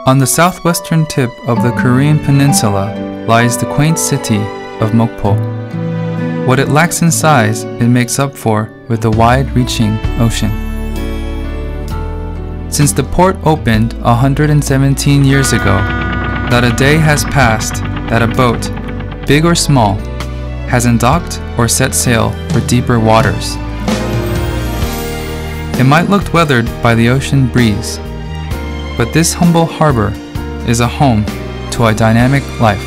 On the southwestern tip of the Korean peninsula lies the quaint city of Mokpo. What it lacks in size, it makes up for with the wide-reaching ocean. Since the port opened 117 years ago, not a day has passed that a boat, big or small, hasn't docked or set sail for deeper waters. It might look weathered by the ocean breeze, but this humble harbor is a home to a dynamic life.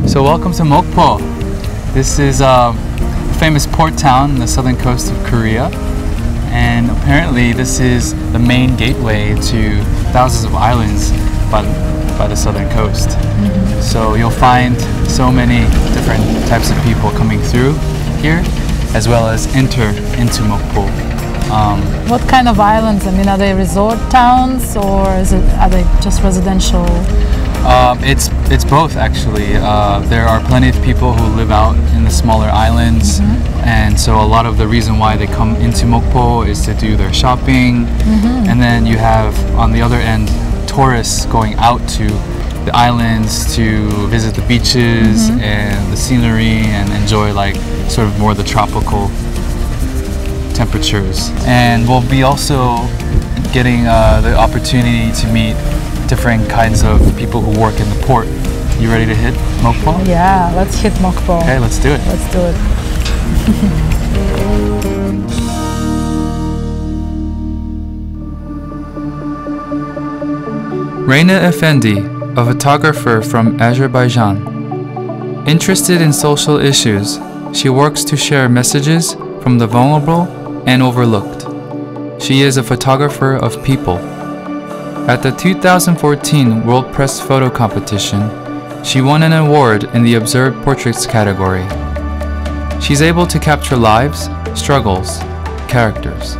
So welcome to Mokpo. This is a famous port town on the southern coast of Korea. And apparently this is the main gateway to thousands of islands by the southern coast. So you'll find so many different types of people coming through here, as well as enter into Mokpo. What kind of islands? I mean, are they resort towns or are they just residential? It's both actually. There are plenty of people who live out in the smaller islands, and so a lot of the reason why they come into Mokpo is to do their shopping, and then you have on the other end tourists going out to the islands to visit the beaches and the scenery and enjoy like sort of more the tropical temperatures. And we'll be also getting the opportunity to meet different kinds of people who work in the port. You ready to hit Mokpo? Yeah, let's hit Mokpo. Okay, let's do it. Let's do it. Reina Effendi, a photographer from Azerbaijan. Interested in social issues, she works to share messages from the vulnerable and overlooked. She is a photographer of people. At the 2014 World Press Photo Competition, she won an award in the Observed Portraits category. She's able to capture lives, struggles, characters.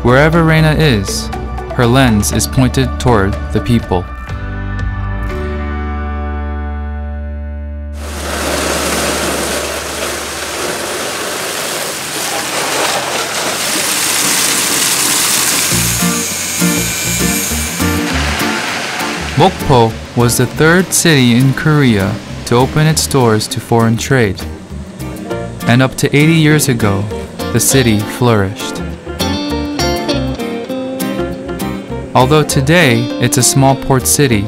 Wherever Reina is, her lens is pointed toward the people. Mokpo was the third city in Korea to open its doors to foreign trade. And up to 80 years ago, the city flourished. Although today it's a small port city,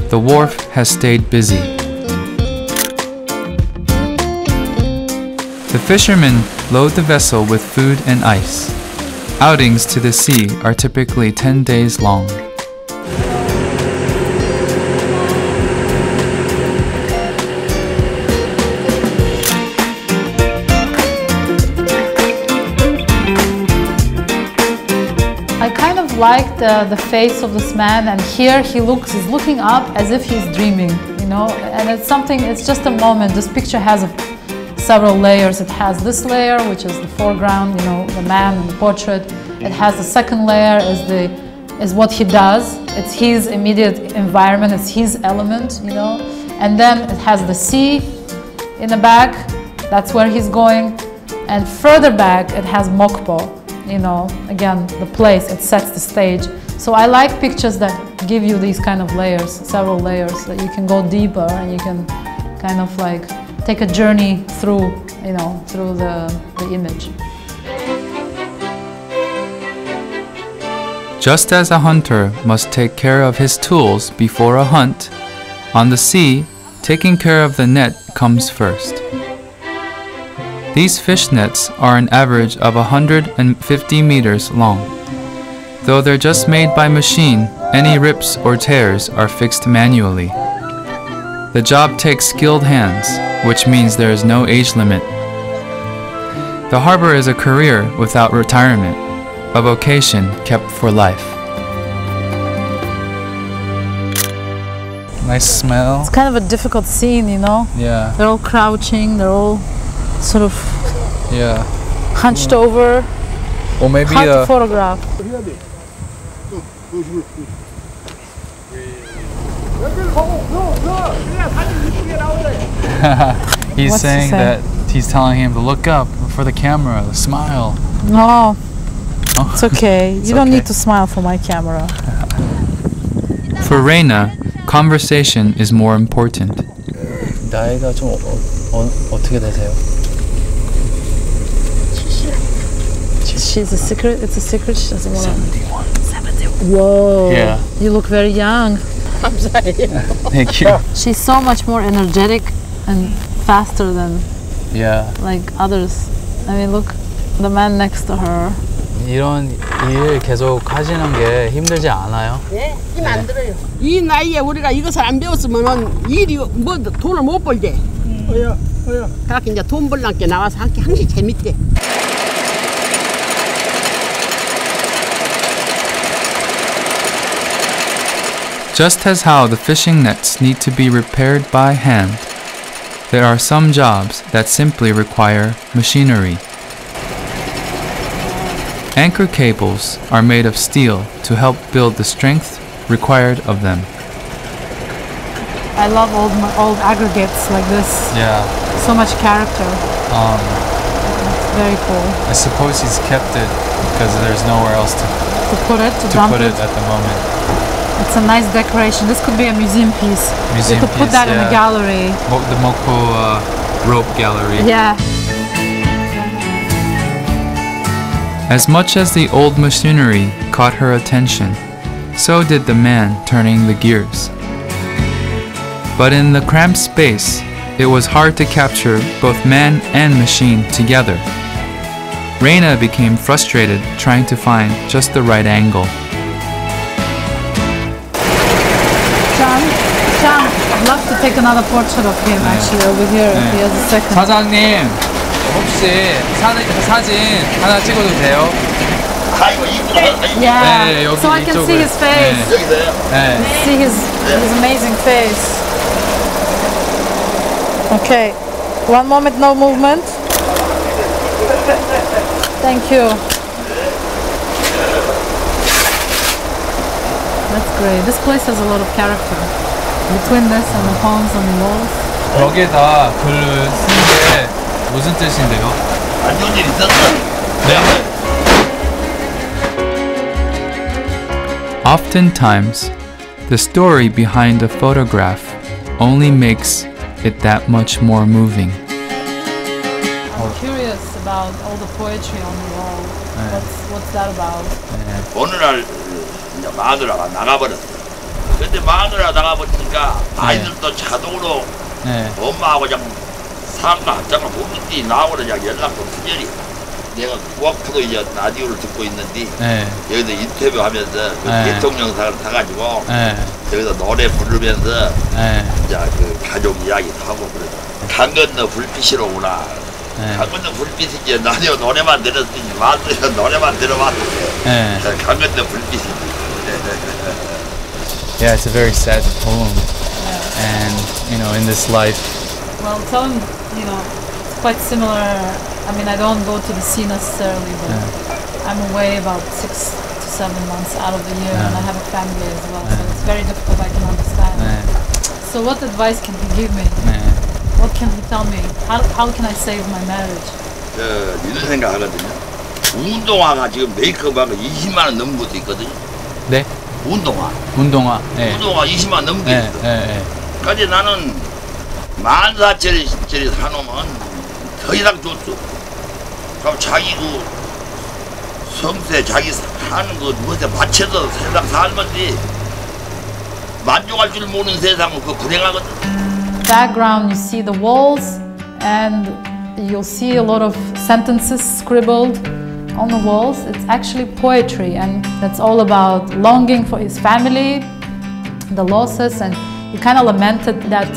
the wharf has stayed busy. The fishermen load the vessel with food and ice. Outings to the sea are typically 10 days long. Like the face of this man, and here he's looking up as if he's dreaming, you know, and it's just a moment. This picture has several layers. It has this layer, which is the foreground, you know, the man in the portrait. It has the second layer is what he does. It's his immediate environment, it's his element, you know, and then it has the sea in the back, that's where he's going, and further back it has Mokpo. You know, again, the place, it sets the stage. So I like pictures that give you these kind of layers, several layers, that you can go deeper and you can kind of like take a journey through, you know, through the image. Just as a hunter must take care of his tools before a hunt, on the sea, taking care of the net comes first. These fish nets are an average of 150 meters long. Though they're just made by machine, any rips or tears are fixed manually. The job takes skilled hands, which means there is no age limit. The harbor is a career without retirement, a vocation kept for life. Nice smell. It's kind of a difficult scene, you know? Yeah. They're all crouching, they're all sort of hunched over. Or maybe hard to photograph. He's What's he saying saying? that he's telling him to look up for the camera, smile. No, Oh. it's okay. You It's don't okay. need to smile for my camera. For Reina, conversation is more important. 나이가 좀 어떻게 되세요? She's a secret. It's a secret. She doesn't want to. 71. Whoa. Yeah. You look very young. I'm sorry. Thank you. She's so much more energetic and faster than Yeah. like others. I mean, look, the man next to her. 이런 일 계속 하시는 게 힘들지 않아요? 예, 힘 안 들어요. 이 나이에 우리가 이것을 안 배웠으면은 일이 뭐 돈을 못 벌대. 어여. 그렇게 이제 돈 벌란게 나와서 하기 항상 재밌대. Just as how the fishing nets need to be repaired by hand, there are some jobs that simply require machinery. Anchor cables are made of steel to help build the strength required of them. I love old aggregates like this. Yeah. So much character. It's very cool. I suppose he's kept it because there's nowhere else to To dump put it. it at the moment. It's a nice decoration. This could be a museum piece. Museum you could put piece, that in yeah. a gallery. The Mokpo rope gallery. Yeah. As much as the old machinery caught her attention, so did the man turning the gears. But in the cramped space, it was hard to capture both man and machine together. Reina became frustrated trying to find just the right angle. John, I'd love to take another portrait of him actually over here. 네. He has a second. 사장님, 혹시 사진 하나 찍어도 돼요? Yeah. 네, 여기 So I can 이쪽을. see his face. 네. See his amazing face. Okay. One moment, no movement. Thank you. That's great. This place has a lot of character. Between this and the poems on the walls. 벽에다 글을 쓴 게 무슨 뜻인데요? 안 좋은 일 있었어? 네. Oftentimes, the story behind a photograph only makes it that much more moving. I'm curious about all the poetry on the wall. What's that about? 어느 날 이제 마누라가 나가버렸어. 근데 마누라 나가버리니까 아이들도 자동으로 네. 엄마하고 그냥 사람과 합장을 보는데 나오는 그냥 연락도 특별히 내가 구학부도 이제 라디오를 듣고 있는데 네. 여기서 인터뷰하면서 그 네. 대통령상을 타가지고 네. 여기서 노래 부르면서 네. 이제 그 가족 이야기도 하고 그래. 강 건너 불빛이로 오나. 네. 강 건너 불빛이 이제 라디오 노래만 들었으니 마누라 노래만 들어봤는데 네. 강 건너 불빛이지. Yeah, it's a very sad poem. And, you know, in this life, Well, tell him, it's quite similar. I mean, I don't go to the sea necessarily, but I'm away about 6 to 7 months out of the year, and I have a family as well, so it's very difficult, I can understand. So what advice can he give me? What can he tell me? How can I save my marriage? 이런 생각하거든요. 운동화가 지금 메이크업하면 20만 원 넘는 것도 있거든요. 네? 운동화. 운동화. 네. 운동화 20만 원 넘는 게 네. 있어. 네. 근데 나는 14,000원짜리 사놓으면 더 이상 줬어. 그럼 자기 그 성세 자기 사는 거 무엇에 바쳐서 세상 살면서 만족할 줄 모르는 세상은 그 불행하거든. Background, you see the walls, and you'll see a lot of sentences scribbled on the walls. It's actually poetry, and that's all about longing for his family, the losses, and he kind of lamented that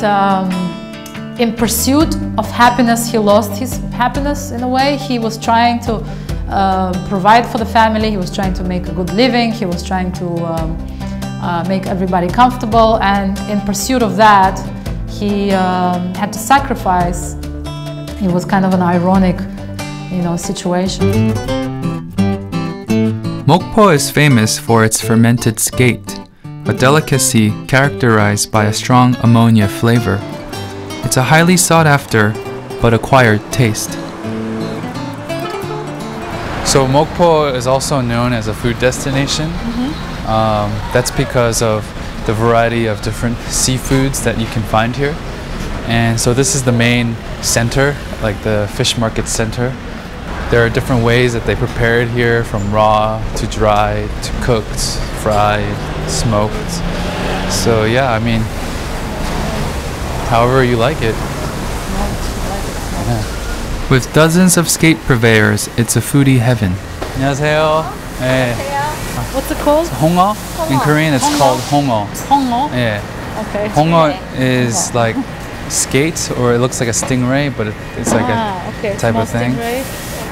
in pursuit of happiness, he lost his happiness in a way. He was trying to provide for the family, he was trying to make a good living, he was trying to make everybody comfortable, and in pursuit of that, he had to sacrifice. It was kind of an ironic, situation. Mokpo is famous for its fermented skate, a delicacy characterized by a strong ammonia flavor. It's a highly sought after but acquired taste. So Mokpo is also known as a food destination. That's because of the variety of different seafoods that you can find here. And so this is the main center, like the fish market center. There are different ways that they prepare it here, from raw to dried to cooked, fried, smoked. So yeah, I mean, however you like it. Yeah. With dozens of skate purveyors, it's a foodie heaven. 안녕하세요. 네. What's it called? 홍어. In Korean, it's called 홍어. Hongo. Yeah. Okay. 홍어 is like skate, or it looks like a stingray, but it's like a okay. type Small of thing. stingray.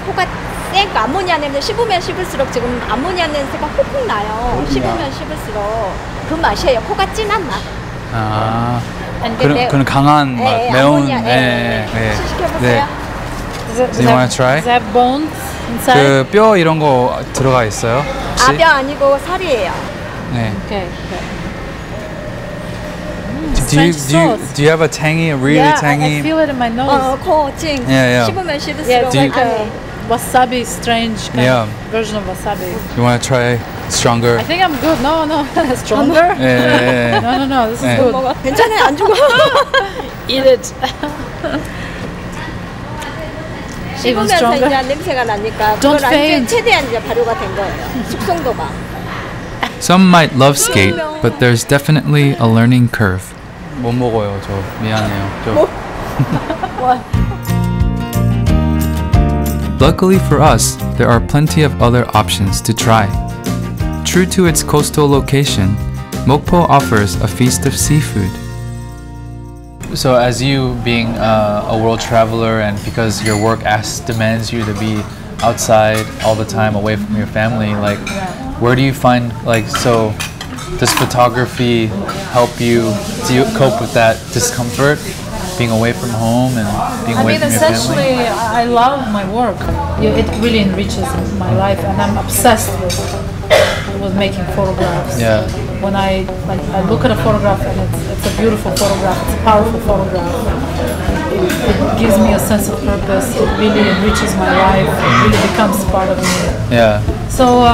코가 세니까 암모니아 냄새 씹으면 씹을수록 지금 암모니아 냄새가 콕콕 나요. 씹으면 씹을수록 그 맛이에요. 코가 진한 맛. 아, 근데 그런 강한 맛, 예, 매운. 암모니아, 시식해보세요. Do you want to try? Does it have bones inside? 그 뼈 이런 거 들어가 있어요? 혹시? 뼈 아니고 살이에요. 네. Okay. Do you have a tangy, a really yeah, tangy? I feel it in my nose. 코 찡. Yeah. 씹으면 Yeah, 씹을수록 it's like a wasabi, strange kind of version of wasabi. You want to try stronger? I think I'm good. No, stronger? 네. No, this is good. 괜찮아요, 안 죽어. Eat it. Even 씹으면서 stronger. 이제 냄새가 나니까 Don't 그걸 faint. 최대한 이제 발효가 된 거예요. 숙성도가. Some might love skate, but there's definitely a learning curve. 못 먹어요, 저 미안해요. Luckily for us, there are plenty of other options to try. True to its coastal location, Mokpo offers a feast of seafood. So as you being a world traveler, and because your work demands you to be outside all the time, away from your family, like where do you find, like, so does photography help you? Do you cope with that discomfort, being away from home and being away from your family? Essentially, I love my work. It really enriches my life, and I'm obsessed with making photographs. Yeah. When I look at a photograph and it's a beautiful photograph, it's a powerful photograph. It gives me a sense of purpose. It really enriches my life. It really becomes part of me. Yeah. So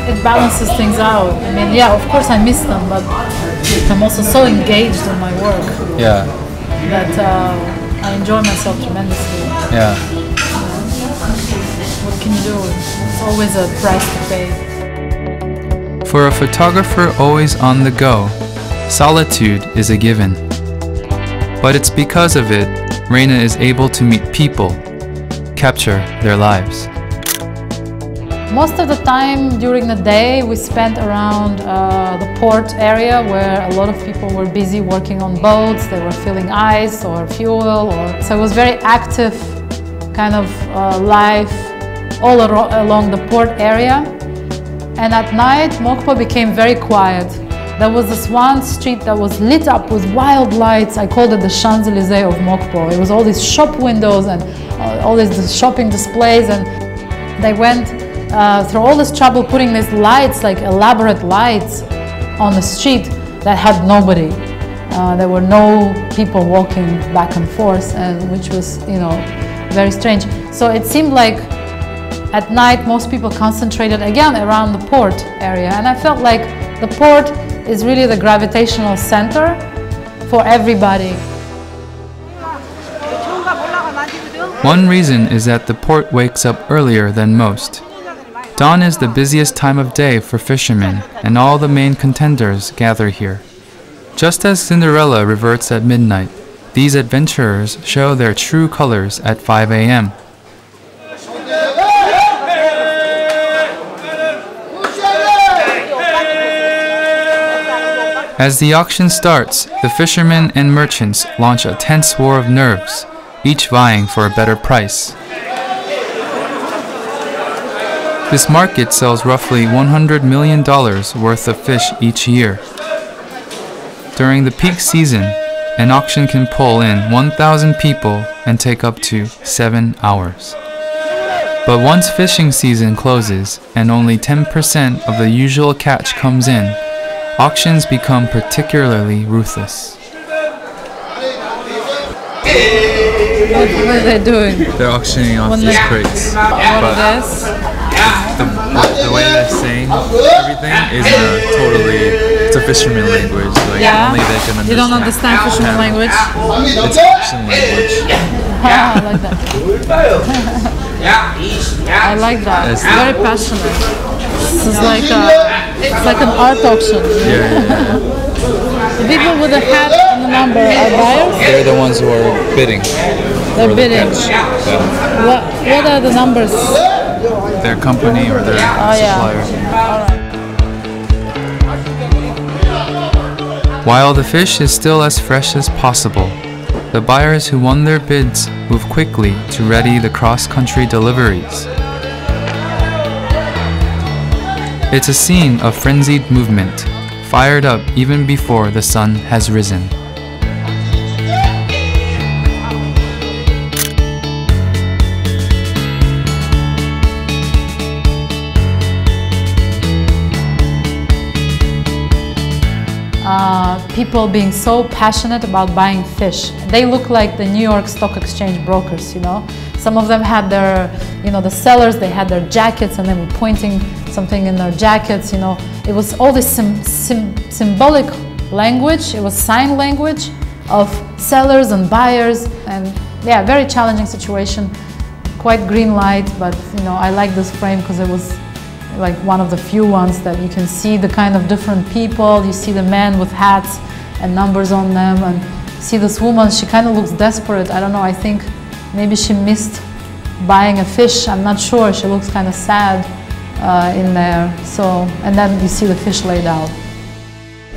it balances things out. I mean, yeah, of course I miss them, but I'm also so engaged in my work. Yeah. That I enjoy myself tremendously. Yeah. What can you do? It's always a price to pay. For a photographer always on the go, solitude is a given. But it's because of it, Reina is able to meet people, capture their lives. Most of the time during the day we spent around the port area, where a lot of people were busy working on boats. They were filling ice or fuel, so it was very active kind of life all along the port area. And at night, Mokpo became very quiet. There was this one street that was lit up with wild lights. I called it the Champs-Élysées of Mokpo. It was all these shop windows and all these shopping displays, and they went through all this trouble putting these lights, like elaborate lights, on the street that had nobody. There were no people walking back and forth, and which was, very strange. So it seemed like at night most people concentrated again around the port area, and I felt like the port is really the gravitational center for everybody. One reason is that the port wakes up earlier than most. Dawn is the busiest time of day for fishermen, and all the main contenders gather here. Just as Cinderella reverts at midnight, these adventurers show their true colors at 5 a.m. As the auction starts, the fishermen and merchants launch a tense war of nerves, each vying for a better price. This market sells roughly $100 million worth of fish each year. During the peak season, an auction can pull in 1,000 people and take up to 7 hours. But once fishing season closes and only 10% of the usual catch comes in, auctions become particularly ruthless. What are they doing? They're auctioning off these crates. What are this? The way they're saying everything is it's a fisherman language. Like only they can understand. You don't understand fisherman language? It's auction language. I like that. I like that. It's very passionate. It's like an art auction. Yeah. The people with the hat and the number are buyers? They're the ones who are bidding. They're bidding. What are the numbers? Their company or their supplier. Alright. While the fish is still as fresh as possible, the buyers who won their bids move quickly to ready the cross-country deliveries. It's a scene of frenzied movement, fired up even before the sun has risen. People being so passionate about buying fish. They look like the New York Stock Exchange brokers, you know. Some of them had their, the sellers, they had their jackets and they were pointing something in their jackets, It was all this symbolic language, it was sign language of sellers and buyers, and yeah, very challenging situation. Quite green light, but I like this frame because it was like one of the few ones that you can see the kind of different people. You see the men with hats and numbers on them, and see this woman, she kind of looks desperate. I don't know, I think maybe she missed buying a fish, I'm not sure. She looks kind of sad in there. So, and then you see the fish laid out.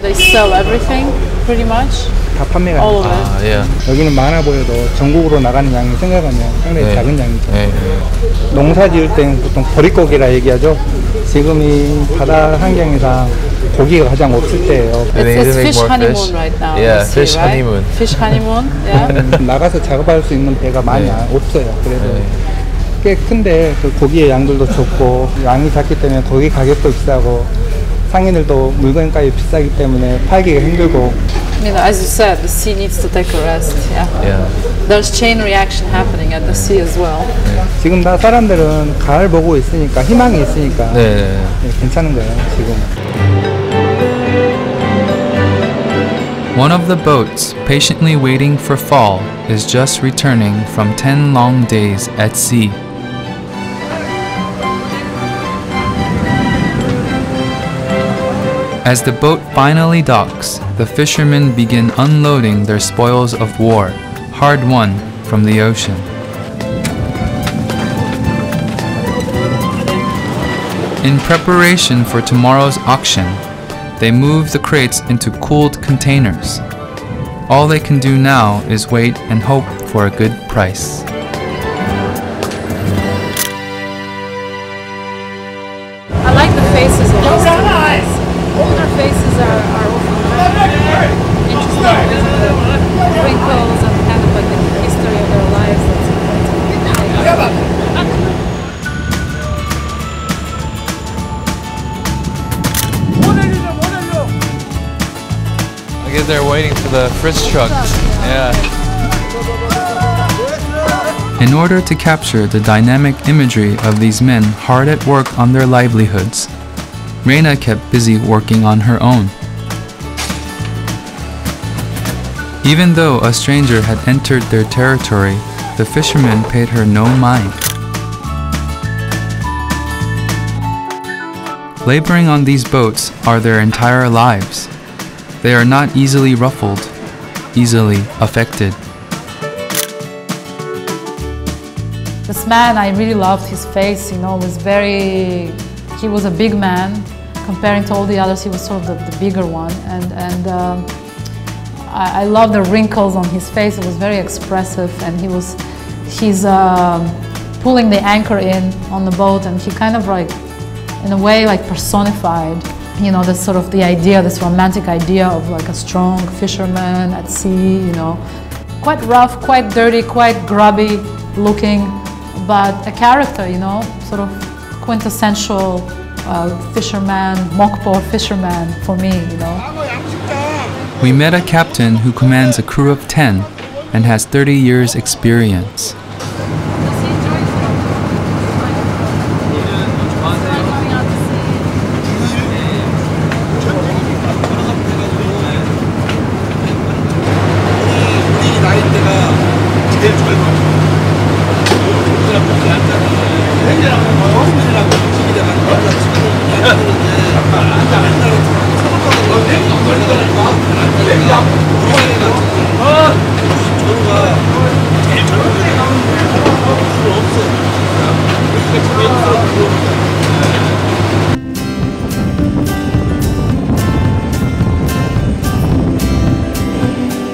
They sell everything, pretty much. 다 판매가 All of 됩니다. it. Yeah. 여기는 많아 보여도 전국으로 나가는 양이 생각하면 상당히 작은 양이죠. 농사 지을 때는 보통 보릿고기라 얘기하죠. 지금이 바다 환경에서 고기가 가장 없을 때예요. It's fish honeymoon right now. Yeah, see, fish right? honeymoon. Fish honeymoon, yeah. 나가서 작업할 수 있는 배가 많이 없어요. 그래도 꽤 큰데 그 고기의 양들도 적고 양이 작기 때문에 고기 가격도 비싸고 상인들도 물건값이 비싸기 때문에 팔기가 힘들고. As you said, the sea needs to take a rest. Yeah. There's chain reaction happening at the sea as well. 지금 다 사람들은 가을 보고 있으니까 희망이 있으니까 괜찮은 거예요 지금. One of the boats patiently waiting for fall is just returning from 10 long days at sea. As the boat finally docks, the fishermen begin unloading their spoils of war, hard-won from the ocean. In preparation for tomorrow's auction, they move the crates into cooled containers. All they can do now is wait and hope for a good price. I like the faces of these two guys. Older faces are often very interesting. The wrinkles and kind of like the history of their lives. That's important. I guess they're waiting for the fridge truck. Yeah. In order to capture the dynamic imagery of these men hard at work on their livelihoods, Reina kept busy working on her own. Even though a stranger had entered their territory, the fishermen paid her no mind. Laboring on these boats are their entire lives. They are not easily ruffled, easily affected. This man, I really loved his face, he was a big man. Comparing to all the others, he was sort of the bigger one. And I love the wrinkles on his face. It was very expressive, and he's pulling the anchor in on the boat, and he kind of like, in a way, like personified, this sort of the idea, this romantic idea of like a strong fisherman at sea, quite rough, quite dirty, quite grubby looking, but a character, you know, sort of quintessential fisherman, Mokpo fisherman for me, you know. We met a captain who commands a crew of 10 and has 30 years experience.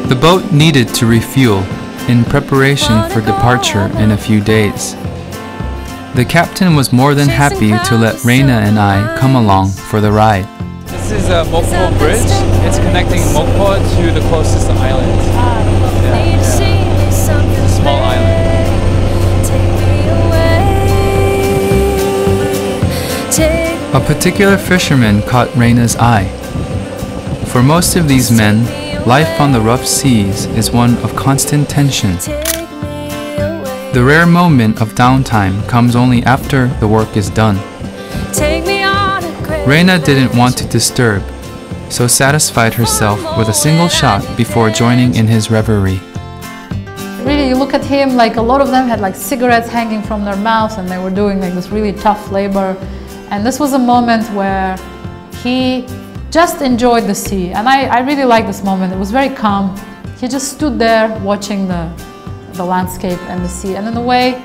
The boat needed to refuel in preparation for departure in a few days. The captain was more than happy to let Reina and I come along for the ride. This is a Mokpo bridge. It's connecting Mokpo to the closest island. It's a small island. A particular fisherman caught Reina's eye. For most of these men, life on the rough seas is one of constant tension. The rare moment of downtime comes only after the work is done. Reina didn't want to disturb, so satisfied herself with a single shot before joining in his reverie. Really, you look at him, like a lot of them had like cigarettes hanging from their mouths and they were doing like this really tough labor. And this was a moment where he just enjoyed the sea. And I really liked this moment. It was very calm. He just stood there watching the landscape and the sea. And in a way,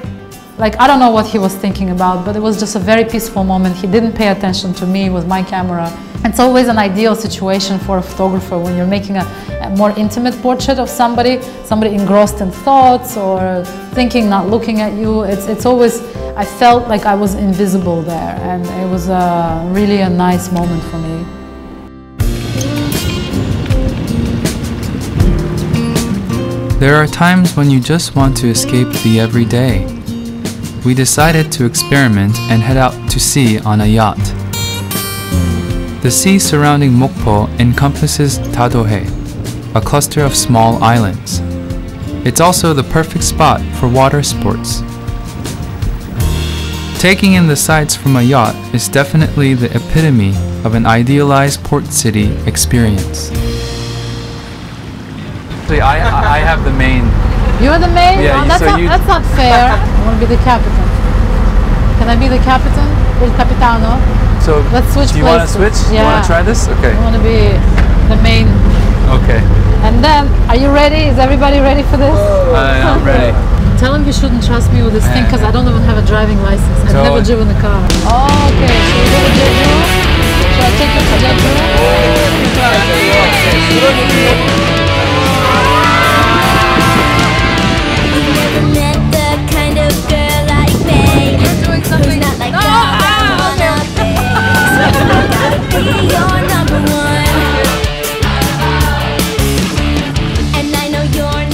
like, I don't know what he was thinking about, but it was just a very peaceful moment. He didn't pay attention to me with my camera. It's always an ideal situation for a photographer when you're making a more intimate portrait of somebody engrossed in thoughts or thinking, not looking at you. It's always, I felt like I was invisible there, and it was really a nice moment for me. There are times when you just want to escape the everyday. We decided to experiment and head out to sea on a yacht. The sea surrounding Mokpo encompasses Dadohe, a cluster of small islands. It's also the perfect spot for water sports. Taking in the sights from a yacht is definitely the epitome of an idealized port city experience. Actually, I have the main. You're the main? Yeah, Oh, that's not fair. I want to be the captain. Can I be the captain? Il capitano? So let's switch do you want to places. switch? Yeah. You want to try this? Okay. I want to be the main. Okay. And then, are you ready? Is everybody ready for this? I'm ready. Tell him you shouldn't trust me with this thing because I don't even have a driving license. I've never driven a car. Oh, okay. Should we go to Jeju? Should I take you to Jeju?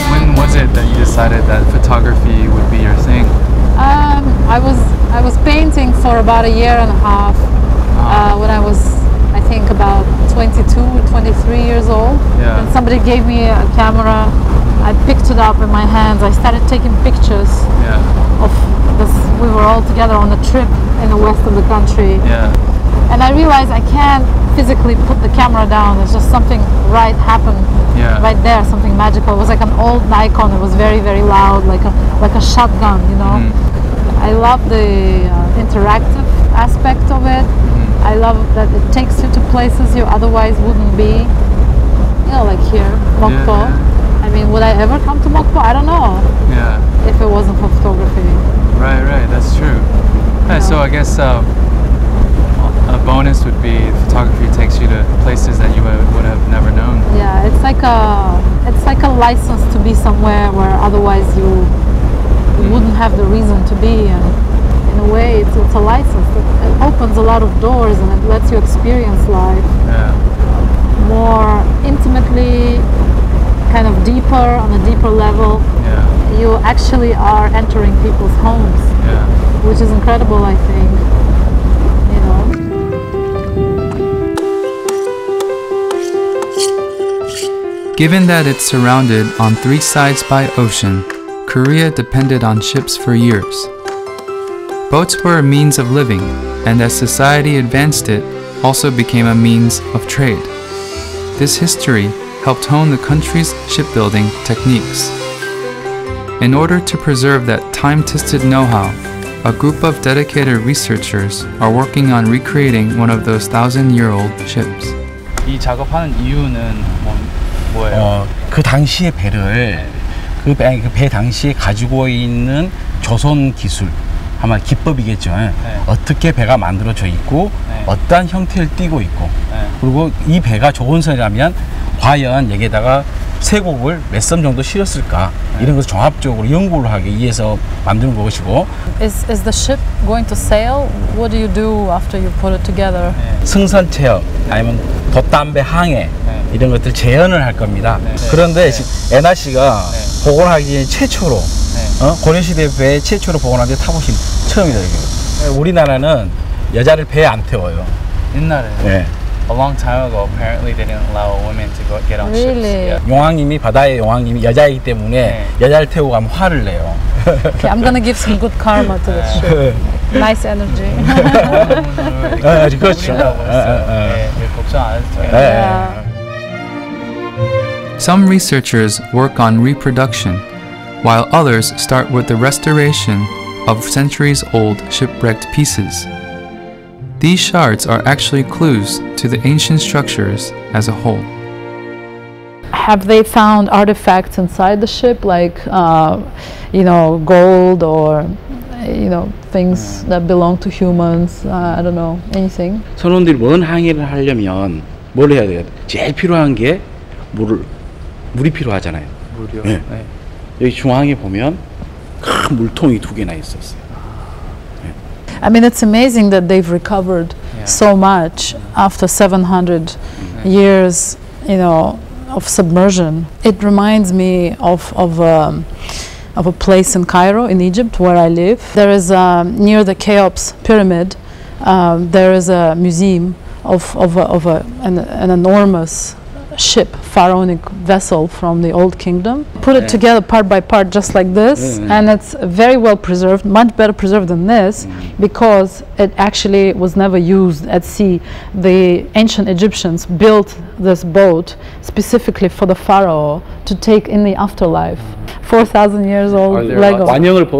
When was it that you decided that photography would be your thing? I was painting for about a year and a half when I was, I think, about 22 or 23 years old. Yeah. And somebody gave me a camera. I picked it up in my hands. I started taking pictures of this. We were all together on a trip in the west of the country. Yeah. And I realized I can't physically put the camera down. There's just something happened right there, something magical. It was like an old Nikon. It was very, very loud, like a shotgun, you know. I love the interactive aspect of it. I love that it takes you to places you otherwise wouldn't be. You know, like here, Mokpo. I mean, would I ever come to Mokpo? I don't know. Yeah. If it wasn't for photography. Right, that's true. Yeah, so I guess a bonus would be photography takes you to places that you would have never known. Yeah, it's like a license to be somewhere where otherwise you wouldn't have the reason to be, and in a way it's a license. It opens a lot of doors and it lets you experience life more intimately, kind of deeper, on a deeper level. Yeah. you actually are entering people's homes, Yeah. which is incredible, I think. You know. Given that it's surrounded on three sides by ocean, Korea depended on ships for years. Boats were a means of living, and as society advanced it, also became a means of trade. This history helped hone the country's shipbuilding techniques. In order to preserve that time-tested know-how, a group of dedicated researchers are working on recreating one of those 1,000-year-old ships. 이 작업하는 이유는 뭐예요? 그 당시의 배를 그 배 당시에 가지고 있는 조선 기술 아마 기법이겠죠. 어떻게 배가 만들어져 있고 어떠한 형태를 띠고 있고 그리고 이 배가 조선선이라면 과연 여기에다가 쇠곡을 몇 섬 정도 실었을까 이런 것을 종합적으로 연구를 하기 위해서 만드는 것이고. Is the ship going to sail? What do you do after you put it together? 승선 체험 아니면 돛담배 항해 이런 것들 재현을 할 겁니다. 그런데 애나 씨가 복원하기 전에 최초로 고려시대 배 최초로 복원한 데 타보신 처음이다 이게. 우리나라는 여자를 배에 안 태워요. 옛날에. 네. A long time ago, apparently they didn't allow women to go get on Really? ships. Yeah. 용왕님이 바다의 용왕님이 여자이기 때문에 여자를 태우고 가면 화를 내요. Okay, I'm gonna give some good karma to the ship. Nice energy. 그렇죠. 걱정 안 해도 돼요. Yeah. Some researchers work on reproduction, while others start with the restoration of centuries-old shipwrecked pieces. These shards are actually clues to the ancient structures as a whole. Have they found artifacts inside the ship, like gold or things that belong to humans? I don't know, anything. 선원들이 먼 항해를 하려면 뭘 해야 돼요? 제일 필요한 게 물이 필요하잖아요. 물이요? 네. 네. 여기 중앙에 보면 큰 물통이 2개나 있었어요. I mean, it's amazing that they've recovered so much after 700 years, of submersion. It reminds me of a place in Cairo, in Egypt, where I live. There is near the Cheops pyramid. There is a museum of an enormous ship, pharaonic vessel from the old kingdom. Put it together part by part just like this, and it's very well preserved, much better preserved than this, because it actually was never used at sea. The ancient Egyptians built this boat specifically for the pharaoh to take in the afterlife. 4,000 years old Lego.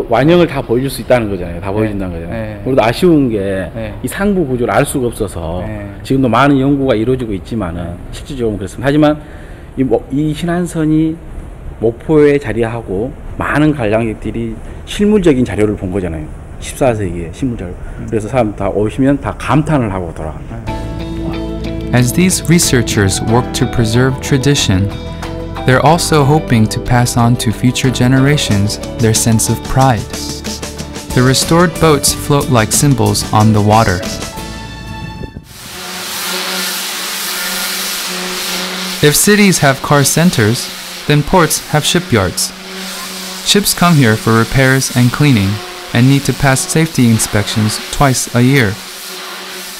완형을 다 보여줄 수 있다는 거잖아요. 다 보여준다는 거잖아요. 우리도 아쉬운 게 이 상부 구조를 알 수가 없어서 지금도 많은 연구가 이루어지고 있지만은 실질적으로 그렇습니다. 하지만 이 신안선이 목포에 자리하고 많은 관람객들이 실물적인 자료를 본 거잖아요. 14세기의 실물 자료. 그래서 사람 다 오시면 다 감탄을 하고 돌아갑니다. As these researchers work to preserve tradition, they're also hoping to pass on to future generations their sense of pride. The restored boats float like symbols on the water. If cities have car centers, then ports have shipyards. Ships come here for repairs and cleaning and need to pass safety inspections twice a year.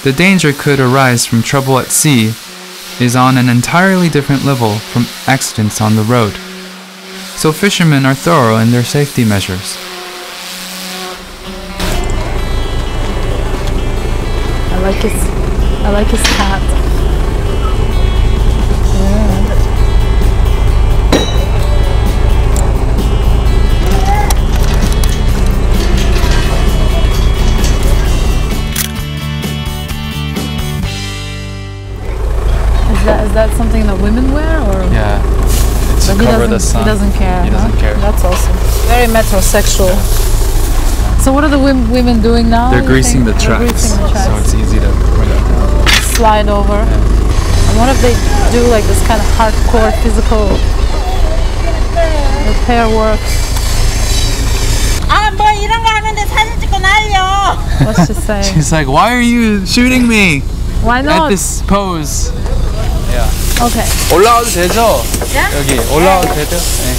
The danger could arise from trouble at sea is on an entirely different level from accidents on the road. So fishermen are thorough in their safety measures. I like his hat. Is that something that women wear, or? Yeah. It's to But cover the sun. He doesn't care. He doesn't care. That's awesome. Very metrosexual. So what are the women doing now? They're greasing the They're tracks, greasing the so tracks. it's easy to bring it down. Slide over. And what if they do like this kind of hardcore physical repair work? 뭐 이런 거 하는데 사진 찍고 날려. What's she saying? She's like, why are you shooting me Why at not? this pose? Okay. 올라와도 되죠? 네? 여기 올라와도 되죠? 네.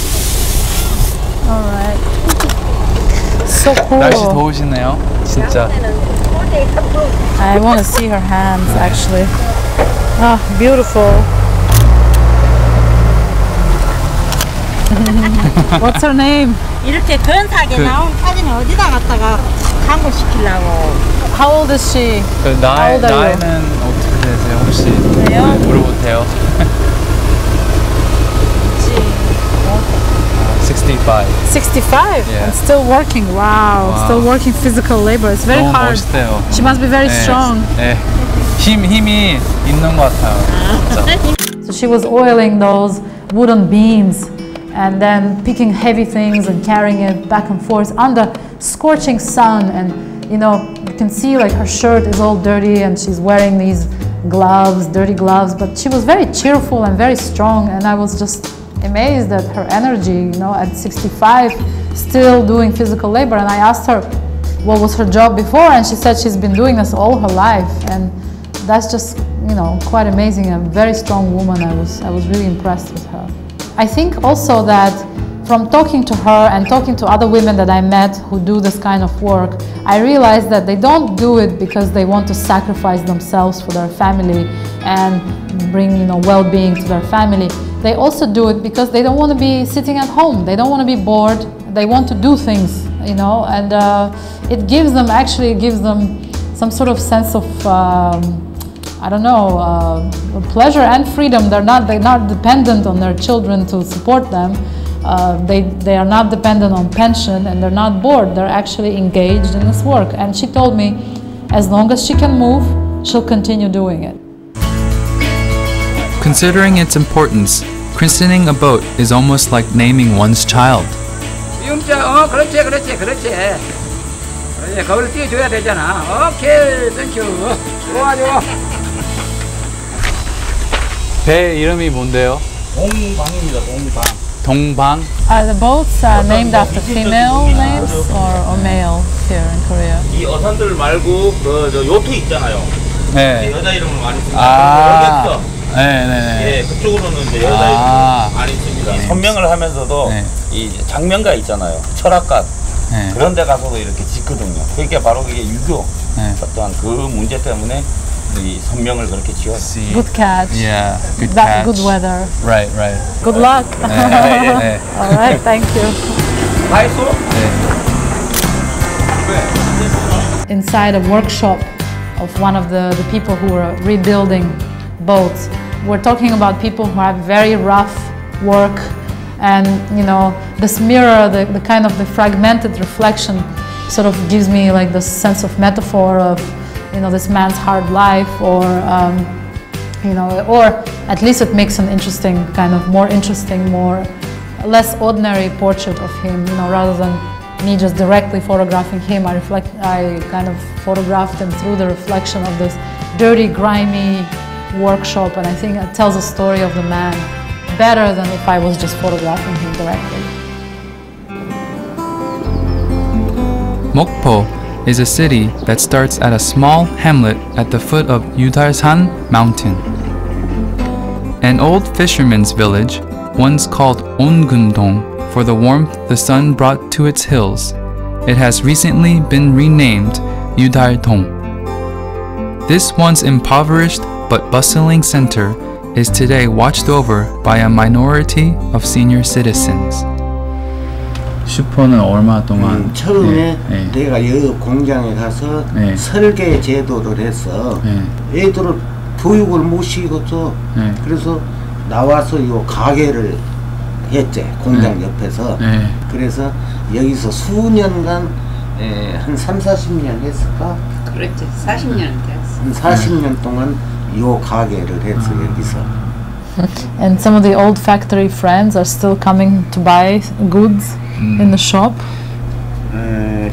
Alright. So cool. 날씨 더우시네요. 진짜. I want to see her hands actually. Ah, beautiful. What's her name? 이렇게 근사하게 나온 사진을 어디다 갖다가 광고시키려고. How old is she? 나이는 어떻게 되세요 혹시? 네요? 물어봐도 돼요? 65. 65 Yeah. and still working. Wow. Still working physical labor. It's very 너무 hard. 멋있대요. She must be very strong. 네. 힘이 있는 것 같아요. 진짜. So she was oiling those wooden beams and then picking heavy things and carrying it back and forth under scorching sun, and you know, you can see like her shirt is all dirty and she's wearing these gloves, dirty gloves, but she was very cheerful and very strong, and I was just amazed at her energy, you know, at 65 still doing physical labor. And I asked her what was her job before, and she said she's been doing this all her life, and that's just, you know, quite amazing. A very strong woman. I was really impressed with her. I think also that from talking to her and talking to other women that I met who do this kind of work, I realized that they don't do it because they want to sacrifice themselves for their family and bring, you know, well-being to their family. They also do it because they don't want to be sitting at home. They don't want to be bored. They want to do things, you know, and it gives them, actually gives them some sort of sense of, I don't know, pleasure and freedom. They're not dependent on their children to support them. They are not dependent on pension, and they're not bored. They're actually engaged in this work. And she told me, as long as she can move, she'll continue doing it. Considering its importance, christening a boat is almost like naming one's child. 그렇지. 거기를 띄워줘야 되잖아. 오케이, 땡큐. 좋아. 배 이름이 뭔데요? 동방입니다. 동방. Are the boats named after female names or male here in Korea? 이 어선들 말고 저 요트 있잖아요. 네. 여자 이름을 많이 씁니다. 네네네. 예, 그쪽으로는 이제 여자 이름 많이 씁니다. 선명을 하면서도 이 장면가 있잖아요. 철학가 그런 데 가서도 이렇게 짓거든요. 그게 바로 이게 유교 어떠한 그 문제 때문에 이 선명을 그렇게 지었어요. Good catch. Yeah, good That catch. good weather. Right. Good luck. 네. All right, thank you. Inside a workshop of one of the people who are rebuilding boats, we're talking about people who have very rough work, and you know, this mirror, the kind of the fragmented reflection sort of gives me like this sense of metaphor of, you know, this man's hard life, or you know, or at least it makes an interesting, kind of more interesting, less ordinary portrait of him, you know, rather than me just directly photographing him. I kind of photographed him through the reflection of this dirty, grimy workshop, and I think it tells a story of the man better than if I was just photographing him directly. Mokpo is a city that starts at a small hamlet at the foot of Yudarsan mountain. An old fisherman's village, once called Ongundong for the warmth the sun brought to its hills, it has recently been renamed Yudartong. This once impoverished but bustling center is today watched over by a minority of senior citizens. 슈퍼는 얼마 동안? 처음에 내가 이 공장에 가서 설계 제도를 해서 애들을 교육을 못 시켰어. 그래서 나와서 이 가게를 했지, 공장 옆에서. 그래서 여기서 수년간 한 30-40년 했을까? 그렇지, 40년 됐어. 한 40년 동안 이 가게를 했어, 여기서. And some of the old factory friends are still coming to buy goods in the shop.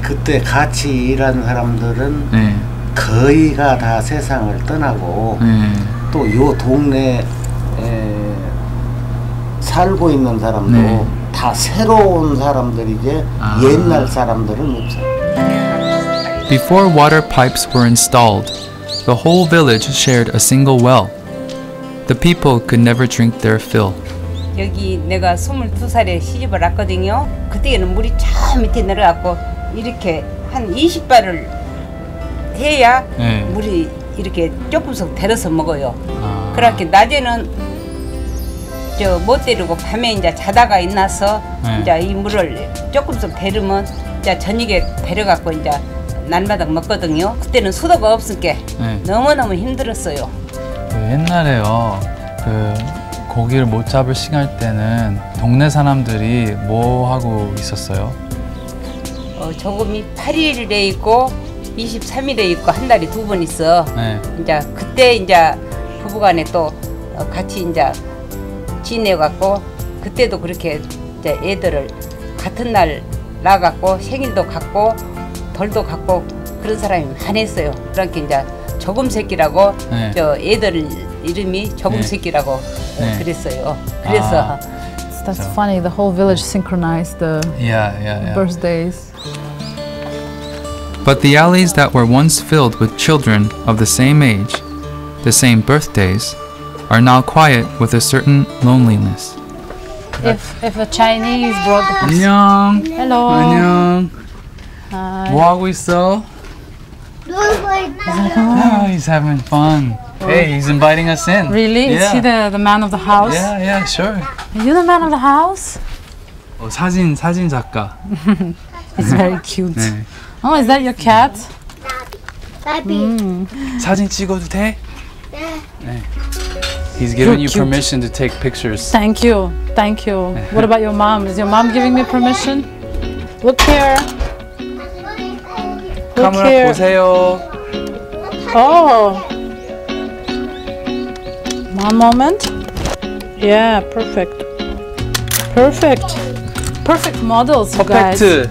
그때 같이 일한 사람들은 거의가 다 세상을 떠나고 또 이 동네 살고 있는 사람도 다 새로운 사람들이지 옛날 사람들은 없어요. Before water pipes were installed, the whole village shared a single well. The people could never drink their fill. 여기 내가 22살에 시집을 왔거든요. 그때는 물이 저 밑에 내려갖고 이렇게 한 20발을 해야 네. 물이 이렇게 조금씩 데려서 먹어요. 아. 그렇게 낮에는 저 못 데리고 밤에 이제 자다가 일어나서 네. 이제 이 물을 조금씩 데리면 이제 저녁에 데려갖고 이제 날마다 먹거든요. 그때는 수도가 없으니까 네. 너무너무 힘들었어요. 그 옛날에요. 그 고기를 못 잡을 시간 때는 동네 사람들이 뭐 하고 있었어요? 조금이 8일에 있고 23일에 있고 한 달에 2번 있어. 네. 이제 그때 이제 부부간에 또 같이 이제 지내갖고 그때도 그렇게 이제 애들을 같은 날 나갖고 생일도 갖고 돌도 갖고 그런 사람이 많았어요. 그러니까 이제 조금 새끼라고 네. 저 애들 이름이 조금 네. 새끼라고 네. 그랬어요. 그래서 That's funny. The whole village synchronized the Yeah. birthdays. But the alleys that were once filled with children of the same age, the same birthdays, are now quiet with a certain loneliness. If a Chinese brought the 안녕. Hello. 안녕. Hi. 뭐 하고 있어? Oh, he's having fun. Hey, he's inviting us in. Really? Yeah. Is he the man of the house? Yeah, sure. Are you the man of the house? 사진 작가. He's very cute. 네. Oh, is that your cat? 사진 찍어도 돼? 네. He's giving you permission to take pictures. Thank you. Thank you. What about your mom? Is your mom giving me permission? Look here. Look 카메라 here. 보세요. Oh. One moment. Yeah, perfect. Perfect. Perfect models, you guys. 퍼펙트.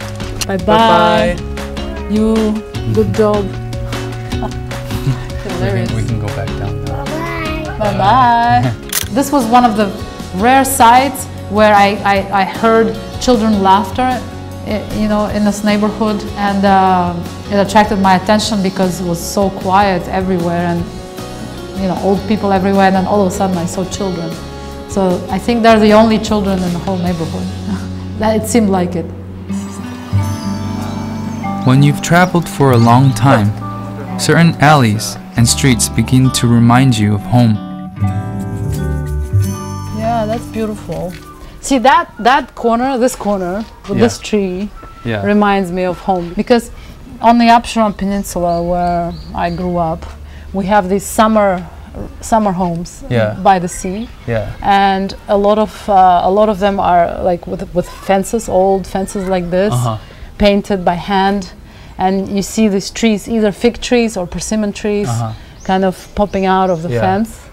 Bye-bye. You, good job. Hilarious. We can go back down now. Bye-bye. This was one of the rare sites where I heard children laughter, you know, in this neighborhood, and it attracted my attention because it was so quiet everywhere, and you know, old people everywhere, and then all of a sudden I saw children. So I think they're the only children in the whole neighborhood. It seemed like it. When you've traveled for a long time, certain alleys and streets begin to remind you of home. Yeah, that's beautiful. See that corner, this corner with this tree reminds me of home, because on the Apsheron Peninsula where I grew up, we have these summer homes by the sea, and a lot of them are like with fences, old fences like this, painted by hand, and you see these trees, either fig trees or persimmon trees, kind of popping out of the fence,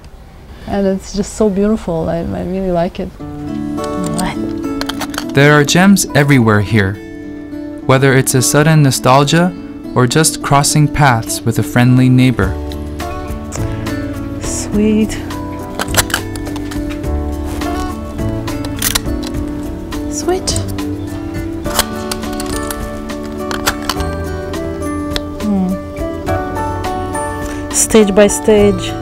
and it's just so beautiful. I really like it. There are gems everywhere here, whether it's a sudden nostalgia or just crossing paths with a friendly neighbor. Sweet. Sweet. Stage by stage.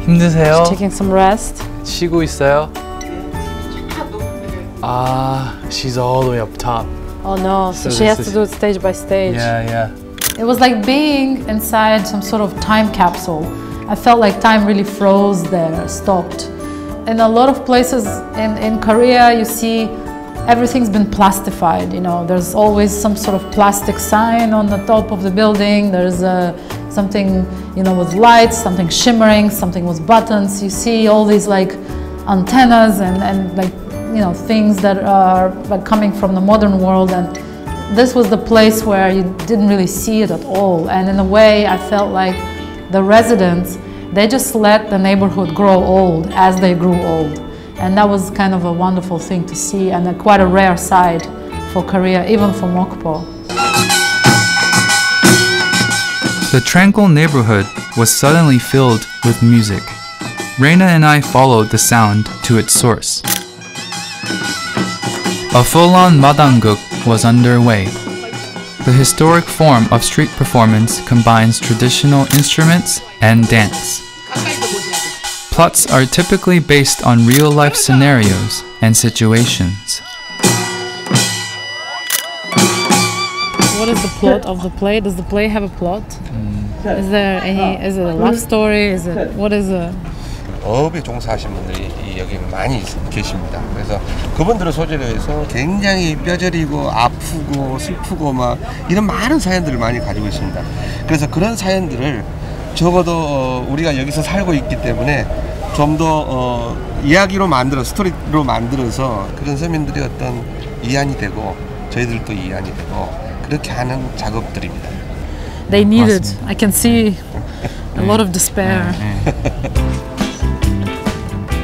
힘드세요? Taking some rest. 쉬고 있어요? She's all the way up top. Oh no, so she has to do it stage by stage. Yeah. It was like being inside some sort of time capsule. I felt like time really froze there, stopped. In a lot of places in Korea, you see everything's been plastified. You know, there's always some sort of plastic sign on the top of the building. There's something, you know, with lights, something shimmering, something with buttons. You see all these like antennas and like, you know, things that are like coming from the modern world, and this was the place where you didn't really see it at all. And in a way, I felt like the residents, they just let the neighborhood grow old as they grew old. And that was kind of a wonderful thing to see, and quite a rare sight for Korea, even for Mokpo. The tranquil neighborhood was suddenly filled with music. Reina and I followed the sound to its source. A full-on madanguk was underway. The historic form of street performance combines traditional instruments and dance. plots are typically based on real-life scenarios and situations. What is the plot of the play? Does the play have a plot? Is there any? Is it a love story? Is it? What is it? 어업에 종사하신 분들이 여기 많이 계십니다. 그래서 그분들을 소재로 해서 굉장히 뼈저리고 아프고 슬프고 막 이런 많은 사연들을 많이 가지고 있습니다. 그래서 그런 사연들을 적어도 우리가 여기서 살고 있기 때문에 좀 더 이야기로 만들어 스토리로 만들어서 그런 서민들의 어떤 이해안이 되고 저희들도 이해안이 되고 그렇게 하는 작업들입니다. They need it. I can see a lot of despair.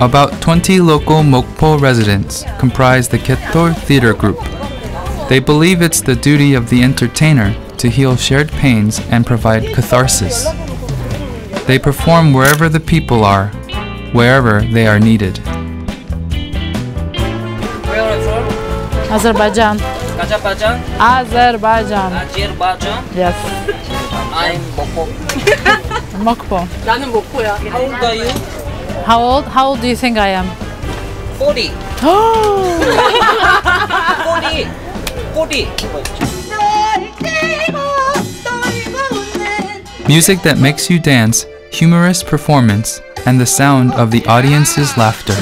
About 20 local Mokpo residents comprise the Kettor Theater Group. They believe it's the duty of the entertainer to heal shared pains and provide catharsis. They perform wherever the people are, wherever they are needed. Where are you from? Azerbaijan. Azerbaijan? Azerbaijan. Azerbaijan? Yes. I'm Mokpo. Mokpo. 나는 목포야. How old are you? How old do you think I am? 40. 40. Music that makes you dance, humorous performance, and the sound of the audience's laughter.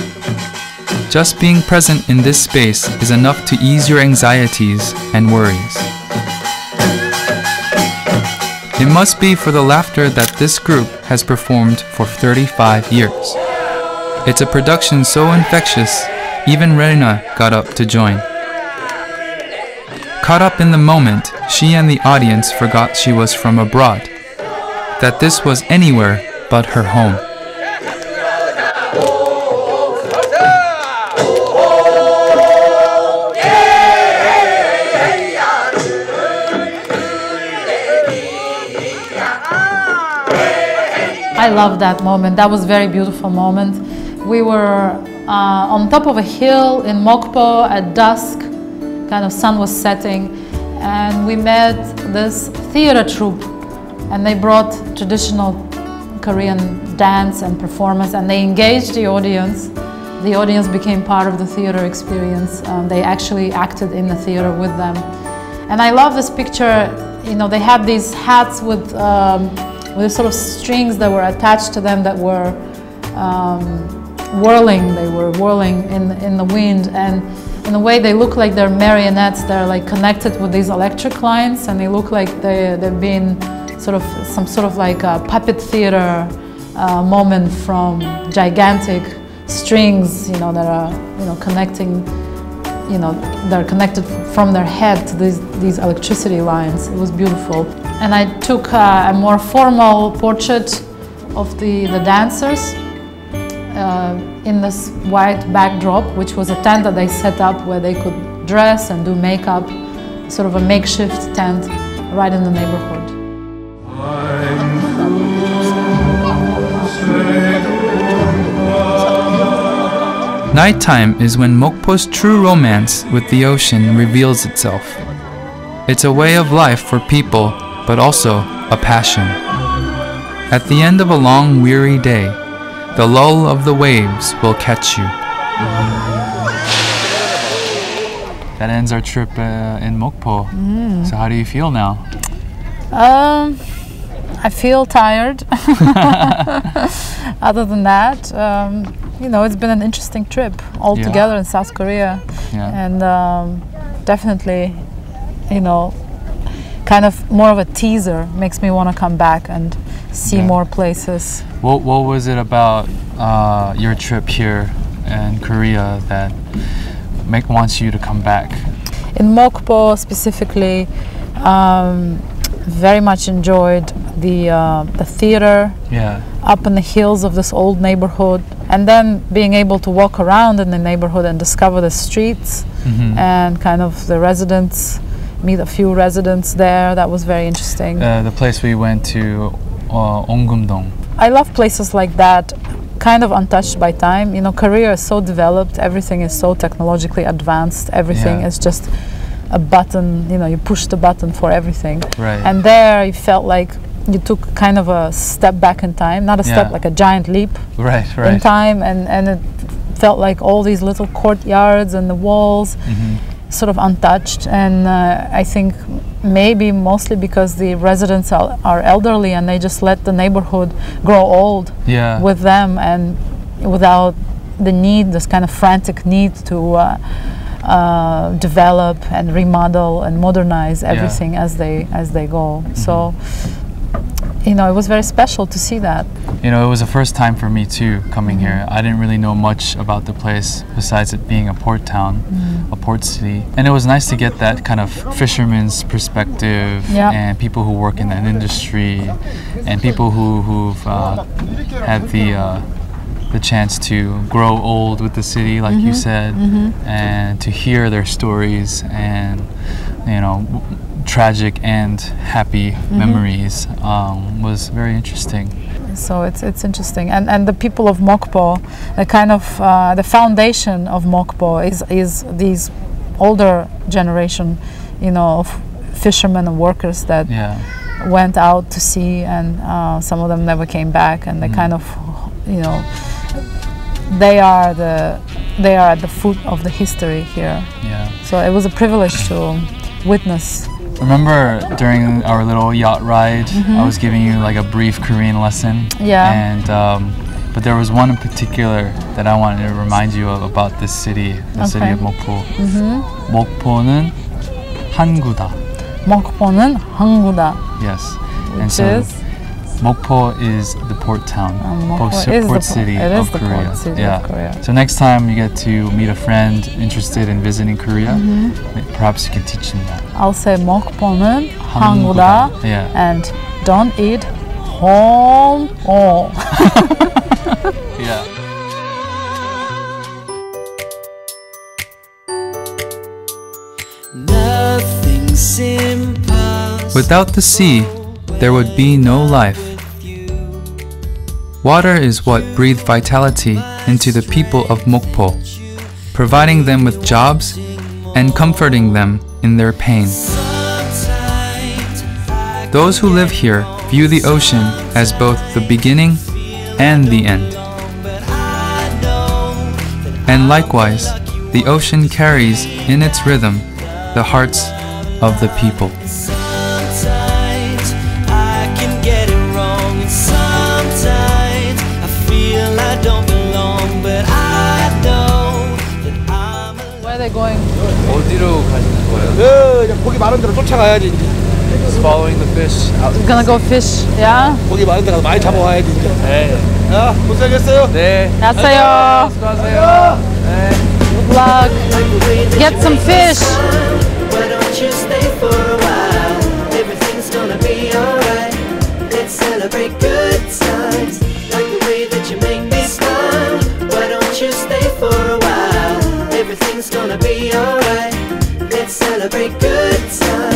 Just being present in this space is enough to ease your anxieties and worries. It must be for the laughter that this group has performed for 35 years. It's a production so infectious, even Rena got up to join. Caught up in the moment, she and the audience forgot she was from abroad, that this was anywhere but her home. I love that moment. That was a very beautiful moment. We were on top of a hill in Mokpo at dusk, kind of sun was setting, and we met this theater troupe, and they brought traditional Korean dance and performance, and they engaged the audience. The audience became part of the theater experience. They actually acted in the theater with them. And I love this picture. You know, they had these hats with sort of strings that were attached to them that were whirling. They were whirling in the wind, and in a way they look like they're marionettes. They're like connected with these electric lines, and they look like they've been sort of some sort of like a puppet theater moment from gigantic strings, you know, that are, you know, connecting, you know, they're connected from their head to these electricity lines. It was beautiful. And I took a more formal portrait of the dancers in this white backdrop, which was a tent that they set up where they could dress and do makeup, sort of a makeshift tent right in the neighborhood. Nighttime is when Mokpo's true romance with the ocean reveals itself. It's a way of life for people, but also a passion. At the end of a long, weary day, the lull of the waves will catch you. That ends our trip in Mokpo. So how do you feel now? I feel tired. Other than that, you know, it's been an interesting trip altogether in South Korea. And definitely, you know, kind of more of a teaser, makes me want to come back and see more places. What was it about your trip here in Korea that wants you to come back? In Mokpo specifically, very much enjoyed the theater up in the hills of this old neighborhood, and then being able to walk around in the neighborhood and discover the streets and kind of the residents, meet a few residents there. That was very interesting. The place we went to, Ongumdong. I love places like that, kind of untouched by time. You know, Korea is so developed, everything is so technologically advanced, everything is just a button, you know, you push the button for everything. Right. And there you felt like, you took kind of a step back in time, not a step, like a giant leap in time, and it felt like all these little courtyards and the walls sort of untouched. And I think maybe mostly because the residents are elderly and they just let the neighborhood grow old with them, and without the need, this kind of frantic need to develop and remodel and modernize everything as they go. So, you know, it was very special to see that. You know, it was the first time for me too coming here. I didn't really know much about the place besides it being a port town, a port city. And it was nice to get that kind of fisherman's perspective and people who work in that industry and people who've had the chance to grow old with the city, like you said, and to hear their stories and, you know, tragic and happy memories was very interesting. So it's interesting, and the people of Mokpo, the kind of the foundation of Mokpo is these older generation, you know, of fishermen and workers that went out to sea, and some of them never came back, and they kind of, you know, they are at the foot of the history here. So it was a privilege to witness. Remember during our little yacht ride, I was giving you like a brief Korean lesson. And but there was one in particular that I wanted to remind you of about this city, the city of Mokpo. 목포는 항구다. 목포는 항구다. Yes. Which is? Mokpo is the port town, port city of Korea. So next time you get to meet a friend interested in visiting Korea, perhaps you can teach them that. I'll say 목포는 항구다, and don't eat home all. Without the sea, there would be no life. Water is what breathed vitality into the people of Mokpo, providing them with jobs and comforting them in their pain. Those who live here view the ocean as both the beginning and the end. And likewise, the ocean carries in its rhythm the hearts of the people. Where are they going? 어디로 가시는 거예요? 고기 많은 데로 쫓아가야지 이제. Following the fish. We're gonna go fish, yeah? 고기 많은 데 가서 많이 잡아와야지 이제. 네. 야, 고생했어요. 네. 안녕하세요. 수고하세요. 네. Good luck. Get some fish. Why don't you stay for a while? Everything's gonna be alright. Let's celebrate good times, like the way that you make me smile. Why don't you stay for a while? Everything's gonna be alright. Let's celebrate good times.